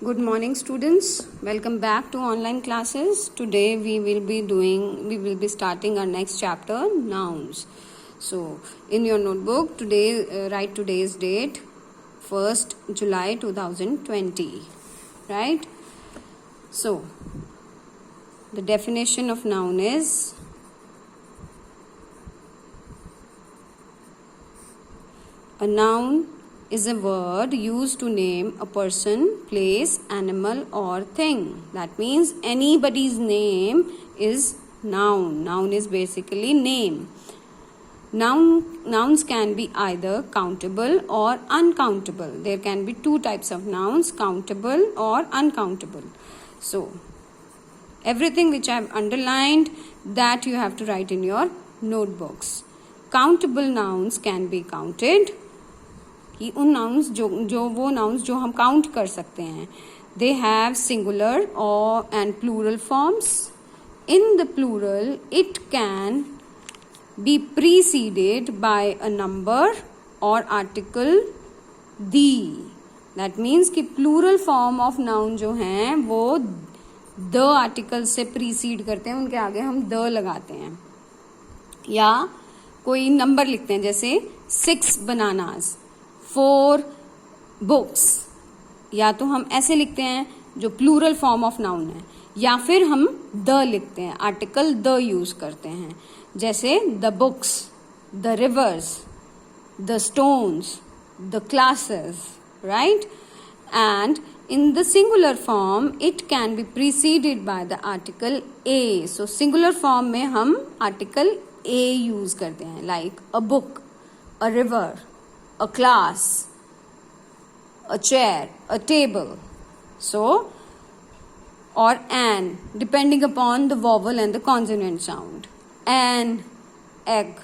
Good morning, students. Welcome back to online classes. Today we will be starting our next chapter, nouns. So in your notebook today, write today's date, 1st July 2020, right? So the definition of noun is a noun is a word used to name a person, place, animal or thing. That means anybody's name is noun. Noun is basically name. Nouns can be either countable or uncountable. There can be two types of nouns, countable or uncountable. So everything which I have underlined, that you have to write in your notebooks. Countable nouns can be counted. कि उन nouns वो nouns जो हम count कर सकते हैं, they have singular और and plural forms. In the plural it can be preceded by a number और आर्टिकल दी. दैट मीन्स कि प्लूरल फॉर्म ऑफ नाउन जो हैं वो द आर्टिकल से प्रीसीड करते हैं, उनके आगे हम द लगाते हैं या कोई नंबर लिखते हैं, जैसे 6 बनानास, 4 बुक्स. या तो हम ऐसे लिखते हैं जो प्लूरल फॉर्म ऑफ नाउन है, या फिर हम द लिखते हैं, आर्टिकल द यूज करते हैं, जैसे the books, the reverse, the stones, the classes, right. And in the singular form it can be preceded by the article a. so singular form में हम article a use करते हैं, like a book, a river, a class, a chair, a table. So or an, depending upon the vowel and the consonant sound. An egg,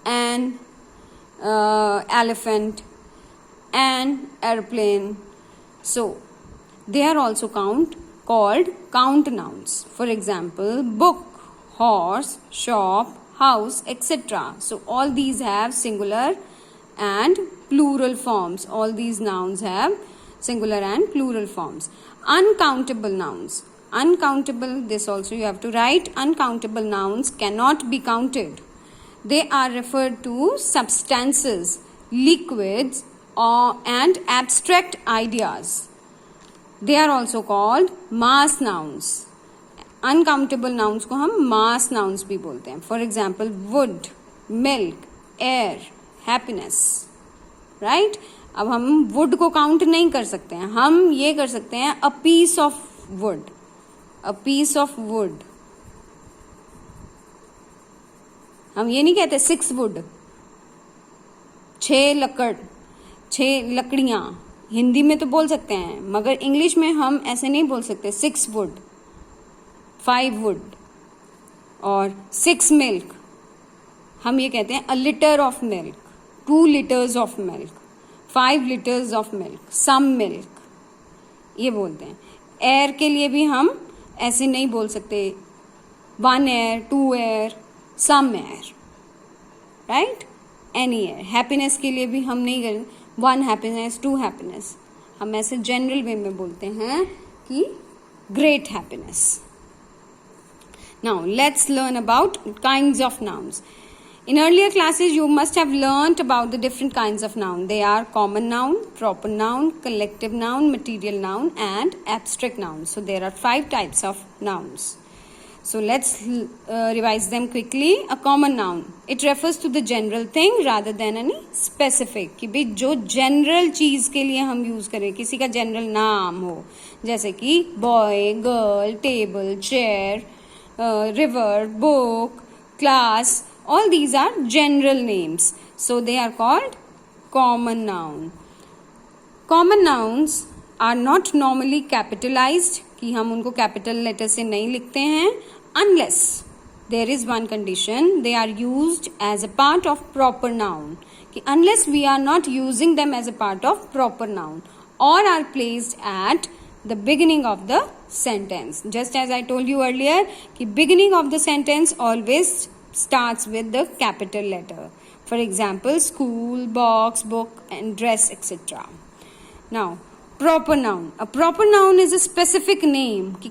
an elephant, an airplane. So they are also called count nouns. For example, book, horse, shop, house, etc. So all these have singular and plural forms. All these nouns have singular and plural forms. Uncountable nouns. Uncountable, this also you have to write. Uncountable nouns cannot be counted. They are referred to substances, liquids, and abstract ideas. They are also called mass nouns. Uncountable nouns को हम mass nouns भी बोलते हैं. For example, wood, milk, air, happiness, right? अब हम wood को count नहीं कर सकते हैं, हम ये कर सकते हैं a piece of wood. A piece of wood. हम ये नहीं कहते 6 wood, 6 लकड़ियां. हिंदी में तो बोल सकते हैं, मगर इंग्लिश में हम ऐसे नहीं बोल सकते. 6 wood, 5 wood और 6 milk. हम ये कहते हैं a liter of milk, 2 liters of milk, 5 liters of milk, some milk, ये बोलते हैं. एयर के लिए भी हम ऐसे नहीं बोल सकते 1 air, 2 air, some air, right? any air. Happiness के लिए भी हम नहीं करें 1 happiness, 2 happiness. हम ऐसे जनरल वे में बोलते हैं कि great happiness. Now let's learn about kinds of nouns. In earlier classes you must have learnt about the different kinds of noun. They are common noun, proper noun, collective noun, material noun and abstract noun. So there are 5 types of nouns. So let's revise them quickly. A common noun, it refers to the general thing rather than any specific. कि भाई जो general चीज के लिए हम use करें, किसी का general नाम हो, जैसे कि boy, girl, table, chair, river, book, class. All these are general names. So they are called common noun. Common nouns are not normally capitalized, कि हम उनको capital letter से नहीं लिखते हैं, unless there is one condition, they are used as a part of proper noun. कि unless we are not using them as a part of proper noun or are placed at the beginning of the sentence. Just as I told you earlier, कि beginning of the sentence always starts with the capital letter. For example, school, box, book and dress, etc. Now, proper noun. A proper noun is a specific name, कि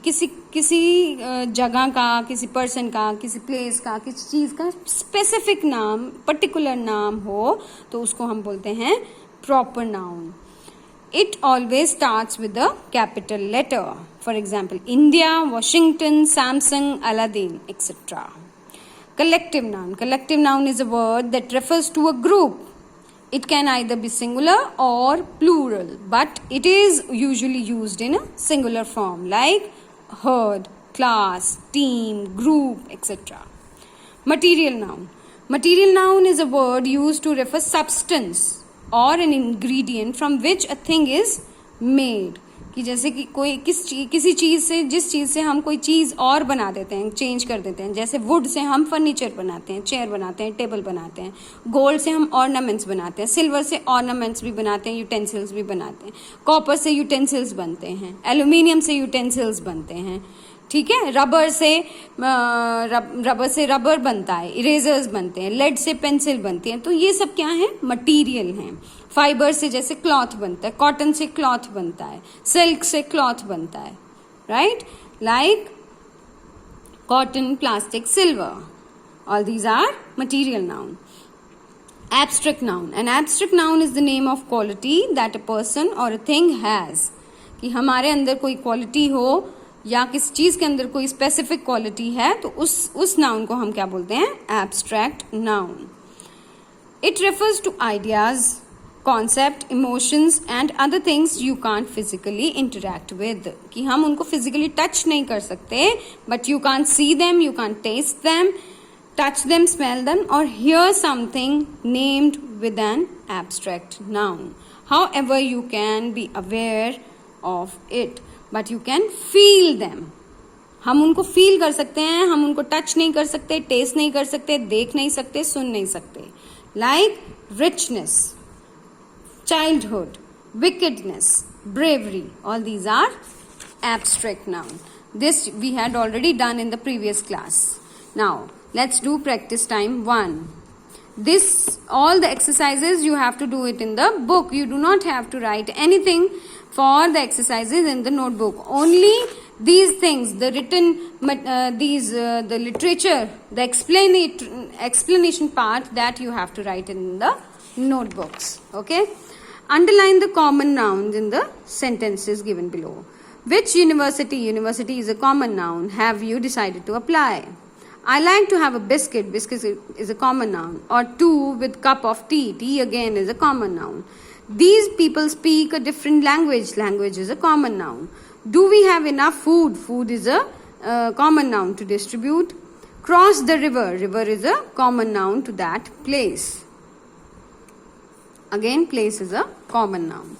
किसी जगह का, किसी person का, किसी place का, किसी चीज का स्पेसिफिक नाम, पर्टिकुलर नाम हो तो उसको हम बोलते हैं proper noun. It always starts with a capital letter. For example, India, Washington, Samsung, Aladdin, etc. Collective noun. Collective noun is a word that refers to a group. It can either be singular or plural, but it is usually used in a singular form like herd, class, team, group, etc. Material noun. Material noun is a word used to refer substance or an ingredient from which a thing is made. कि जैसे कि कोई किसी चीज से, जिस चीज से हम कोई चीज और बना देते हैं, चेंज कर देते हैं. जैसे वुड से हम फर्नीचर बनाते हैं, चेयर बनाते हैं, टेबल बनाते हैं. गोल्ड से हम ऑर्नामेंट्स बनाते हैं, सिल्वर से ऑर्नामेंट्स भी बनाते हैं, यूटेंसिल्स भी बनाते हैं. कॉपर से यूटेंसिल्स बनते हैं, एल्यूमिनियम से यूटेंसिल्स बनते हैं. ठीक है. रबर से रबर बनता है, इरेजर्स बनते हैं, लेड से पेंसिल बनती है. तो ये सब क्या है? मटीरियल हैं. फाइबर से जैसे क्लॉथ बनता है, कॉटन से क्लॉथ बनता है, सिल्क से क्लॉथ बनता है. Right? Like cotton, plastic, silver. All these are material noun. Abstract noun. An abstract noun is the name of quality that a person or a thing has. कि हमारे अंदर कोई क्वालिटी हो या किसी चीज के अंदर कोई स्पेसिफिक क्वालिटी है तो उस नाउन को हम क्या बोलते हैं? Abstract noun. It refers to ideas, concept, emotions and other things you can't physically interact with. कि हम उनको फिजिकली टच नहीं कर सकते, but you can't see them, you can't taste them, touch them, smell them, or hear something named with an abstract noun. However, you can be aware of it, but you can feel them. हम उनको feel कर सकते हैं, हम उनको touch नहीं कर सकते, टेस्ट नहीं कर सकते, देख नहीं सकते, सुन नहीं सकते. Like richness, childhood, wickedness, bravery, all these are abstract noun. This we had already done in the previous class. Now let's do practice time 1. All the exercises you have to do it in the book. You do not have to write anything for the exercises in the notebook. Only these things, the written, the literature, the explanation part, that you have to write in the notebooks. Okay? Underline the common nouns in the sentences given below. Which university is a common noun, have you decided to apply? I like to have a biscuit. Biscuit is a common noun. Or two with cup of tea. Tea again is a common noun. These people speak a different language. Language is a common noun. Do we have enough food? Food is a common noun to distribute. Cross the river. River is a common noun to that place. Again, place is a common noun.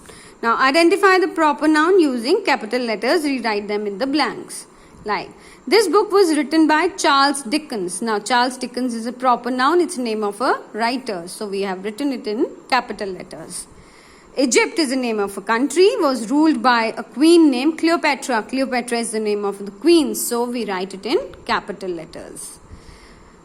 Now, identify the proper noun using capital letters. Rewrite them in the blanks. Like, this book was written by Charles Dickens. Now, Charles Dickens is a proper noun. It's the name of a writer. So, we have written it in capital letters. Egypt is the name of a country. Was ruled by a queen named Cleopatra. Cleopatra is the name of the queen. So, we write it in capital letters.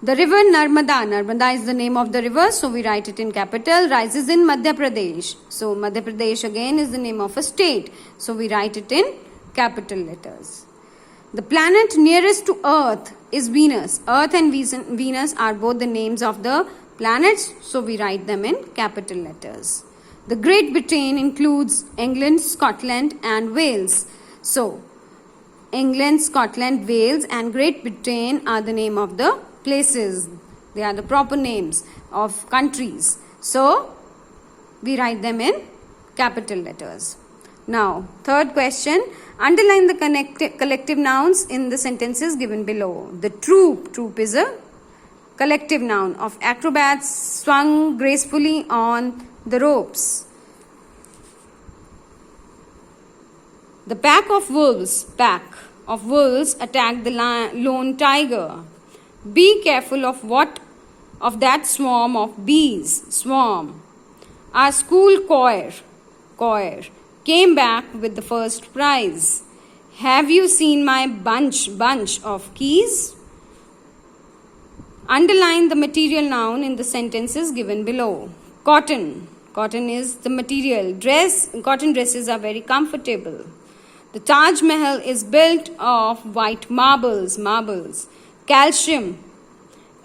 The river Narmada. Narmada is the name of the river. So, we write it in capital. Rises in Madhya Pradesh. So, Madhya Pradesh again is the name of a state. So, we write it in capital letters. The planet nearest to Earth is Venus. Earth and Venus are both the names of the planets, so we write them in capital letters. The Great Britain includes England, Scotland and Wales. So, England, Scotland, Wales and Great Britain are the name of the places. They are the proper names of countries. So, we write them in capital letters. Now, third question. Underline the collective nouns in the sentences given below. The troop is a collective noun of acrobats swung gracefully on the ropes. The pack of wolves attacked the lone tiger. Be careful of that swarm of bees. Swarm. Our school choir came back with the first prize. Have you seen my bunch of keys? Underline the material noun in the sentences given below. Cotton. Cotton is the material. Cotton dresses are very comfortable. The Taj Mahal is built of white marbles. Calcium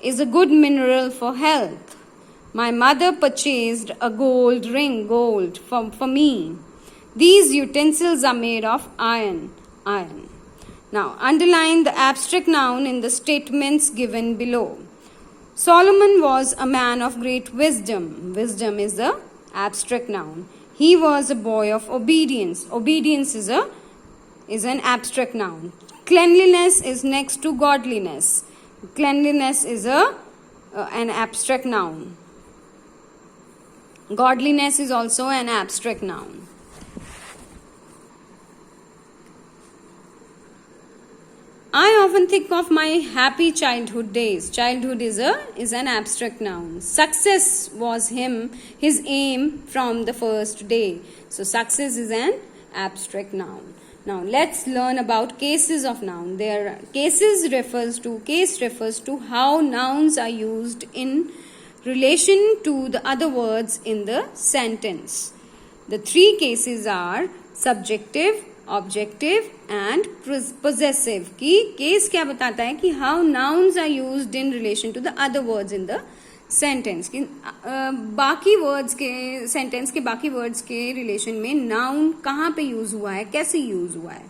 is a good mineral for health. My mother purchased a gold ring, for me. These utensils are made of iron. Now, underline the abstract noun in the statements given below. Solomon was a man of great wisdom. Wisdom is the abstract noun. He was a boy of obedience. Obedience is an abstract noun. Cleanliness is next to godliness. Cleanliness is an abstract noun. Godliness is also an abstract noun. I often think of my happy childhood days. Childhood is an abstract noun. Success was his aim from the first day. So success is an abstract noun. Now let's learn about cases of noun. Case refers to how nouns are used in relation to the other words in the sentence. The three cases are subjective, objective and possessive. की case क्या बताता है कि how nouns are used in relation to the other words in the sentence. की बाकी words के sentence के बाकी वर्ड्स के रिलेशन में नाउन कहाँ पे यूज हुआ है, कैसे यूज हुआ है.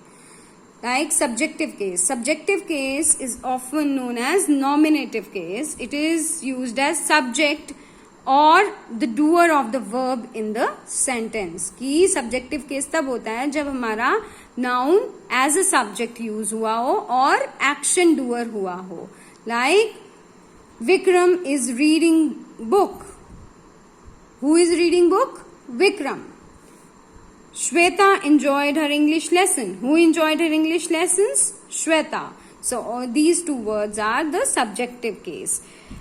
Like subjective case is often known as nominative case. It is used as subject और the doer of the verb in the sentence. की सब्जेक्टिव केस तब होता है जब हमारा noun as a subject use हुआ हो और एक्शन डूअर हुआ हो. Like Vikram is reading book. Who is reading book? Vikram. Shweta enjoyed her English lesson. Who enjoyed her English lessons? Shweta. So these two words are the subjective case.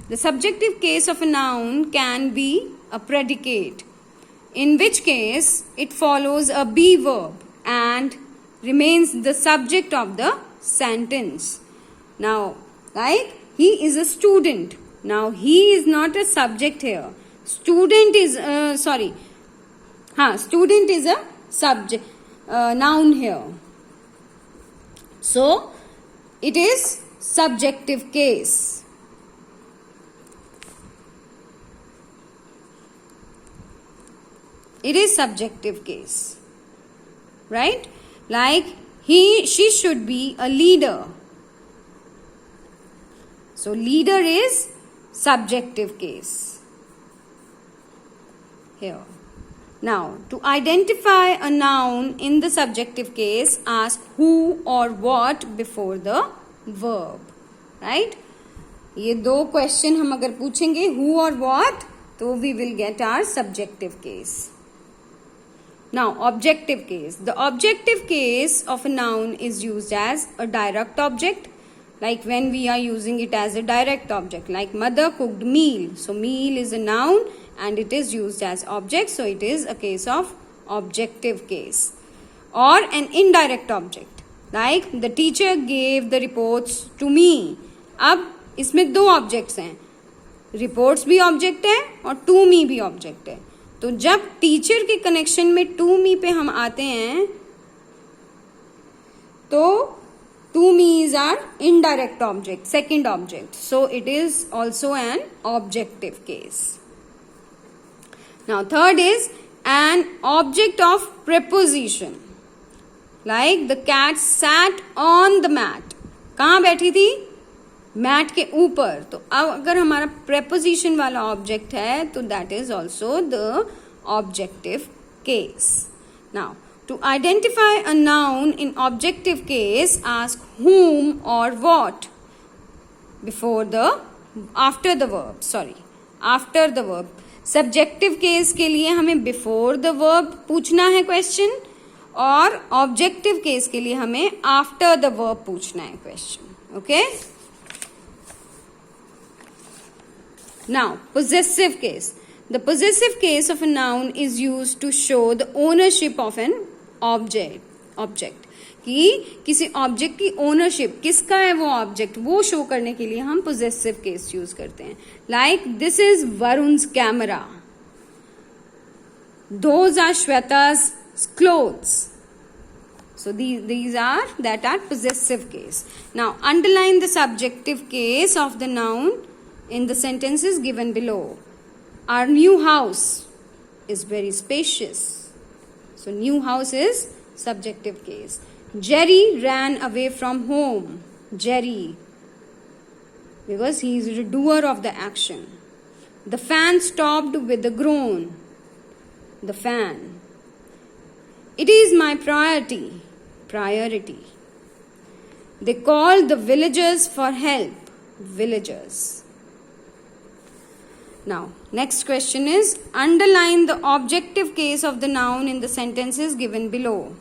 The subjective case of a noun can be a predicate, in which case it follows a be verb and remains the subject of the sentence. Now, like he is a student. Now, he is not a subject here. Student is a subject, noun here. So, it is subjective case. It is subjective case, right? Like she should be a leader. So leader is subjective case here. Now, to identify a noun in the subjective case, ask who or what before the verb, right? ये दो question हम अगर पूछेंगे who और what, तो we will get our subjective case. Now, objective case. The objective case of a noun is used as a direct object, like when we are using it as a direct object, like mother cooked meal. So, meal is a noun and it is used as object. So, it is a case of objective case. Or an indirect object, like the teacher gave the reports to me. अब इसमें दो objects हैं. Reports भी object है और to me भी object है. तो जब टीचर के कनेक्शन में टू मी पे हम आते हैं तो to me is are indirect object, second object. So it is also an objective case. Now third is an object of preposition. Like the cat sat on the mat. कहाँ बैठी थी? Mat के ऊपर. तो अब अगर हमारा प्रेपोजिशन वाला ऑब्जेक्ट है तो that is also the objective case. Now to identify a noun in objective case, ask whom or what before the after the verb. Subjective case के लिए हमें बिफोर द वर्ब पूछना है क्वेश्चन, और objective case के लिए हमें after the verb पूछना है question. Okay. Now, possessive case. The possessive case of a noun is used to show the ownership of an object. कि किसी ऑब्जेक्ट की ओनरशिप, किसका है वो ऑब्जेक्ट, वो शो करने के लिए हम possessive case यूज करते हैं. Like this is Varun's camera. Those are Shweta's clothes. So these are possessive case. Now underline the subjective case of the noun in the sentences given below. Our new house is very spacious. So new house is subjective case. Jerry ran away from home. Jerry, because he is the doer of the action. The fan stopped with a groan. The fan. It is my priority. Priority. They called the villagers for help. Villagers. Now, next question is, underline the objective case of the noun in the sentences given below.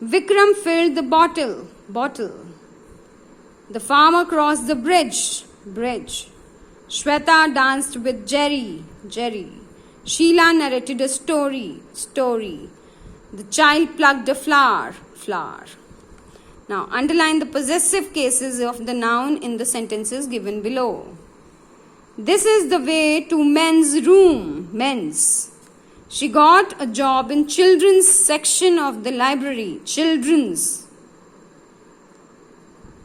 Vikram filled the bottle. Bottle. The farmer crossed the bridge. Bridge. Shweta danced with Jerry. Jerry. Sheila narrated a story. Story. The child plucked a flower. Flower. Now, underline the possessive cases of the noun in the sentences given below. This is the way to men's room. Men's. She got a job in children's section of the library. Children's.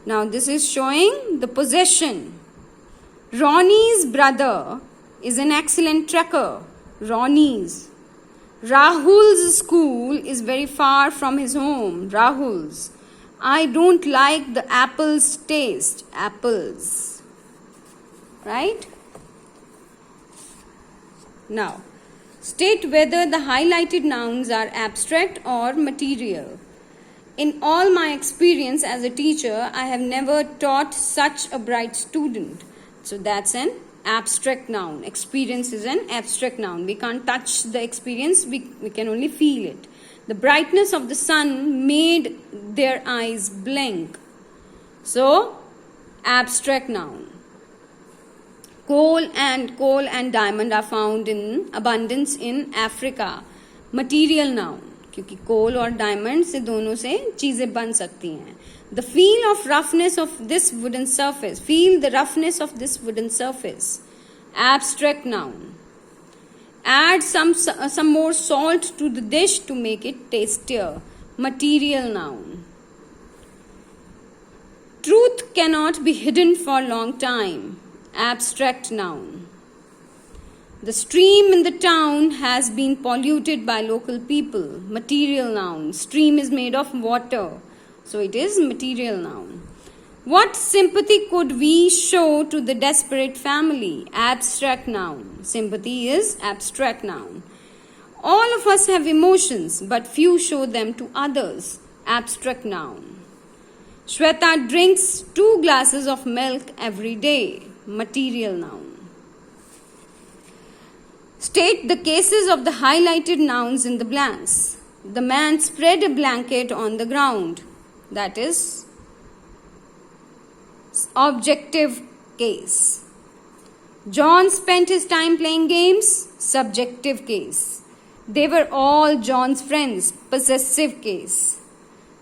Now, this is showing the possession. Ronnie's brother is an excellent trucker. Ronnie's. Rahul's school is very far from his home. Rahul's. I don't like the apple's taste. Apples. Right? Now, state whether the highlighted nouns are abstract or material. In all my experience as a teacher, I have never taught such a bright student. So that's an abstract noun. Experience is an abstract noun. We can't touch the experience, we can only feel it. The brightness of the sun made their eyes blink. So, abstract noun. Coal and diamond are found in abundance in Africa. Material noun. क्योंकि coal और diamond से दोनों से चीजें बन सकती हैं. The feel of roughness of this wooden surface. Feel the roughness of this wooden surface. Abstract noun. Add some more salt to the dish to make it tastier. Material noun. Truth cannot be hidden for a long time. Abstract noun. The stream in the town has been polluted by local people. Material noun. Stream is made of water. So it is material noun. What sympathy could we show to the desperate family? Abstract noun. Sympathy is abstract noun. All of us have emotions, but few show them to others. Abstract noun. Shweta drinks 2 glasses of milk every day. Material noun. State the cases of the highlighted nouns in the blanks. The man spread a blanket on the ground. That is objective case. John spent his time playing games. Subjective case. They were all John's friends. Possessive case.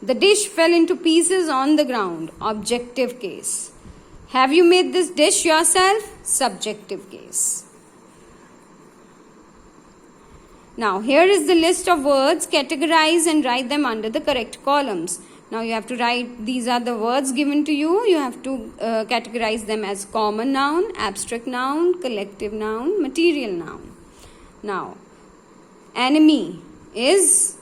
The dish fell into pieces on the ground. Objective case. Have you made this dish yourself? Subjective case. Now, here is the list of words. Categorize and write them under the correct columns. Now, you have to write, these are the words given to you. You have to categorize them as common noun, abstract noun, collective noun, material noun. Now, enemy is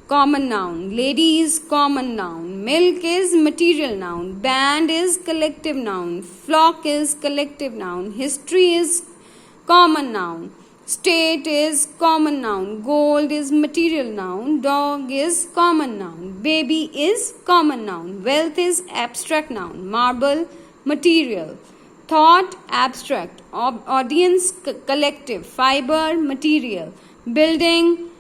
common noun. Lady is common noun. Milk is material noun. Band is collective noun. Flock is collective noun. History is common noun. State is common noun. Gold is material noun. Dog is common noun. Baby is common noun. Wealth is abstract noun. Marble, material. Thought, abstract. Audience, collective. Fiber, material. Building,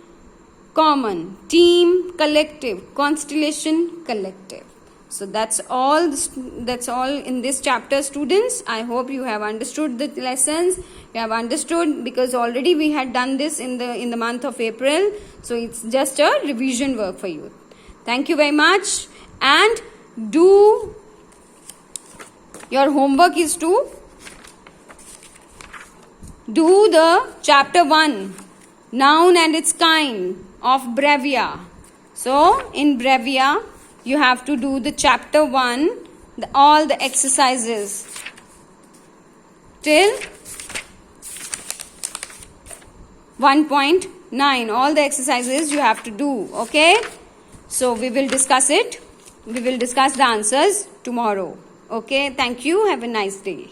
common. Team, collective. Constellation, collective. So that's all in this chapter, students. I hope you have understood the lessons. You have understood, because already we had done this in the month of April. So it's just a revision work for you. Thank you very much. And your homework is to do the chapter 1 Noun and its kind of Brevia. So, in Brevia, you have to do the chapter 1, all the exercises till 1.9. All the exercises you have to do. Okay? So, we will discuss it. We will discuss the answers tomorrow. Okay? Thank you. Have a nice day.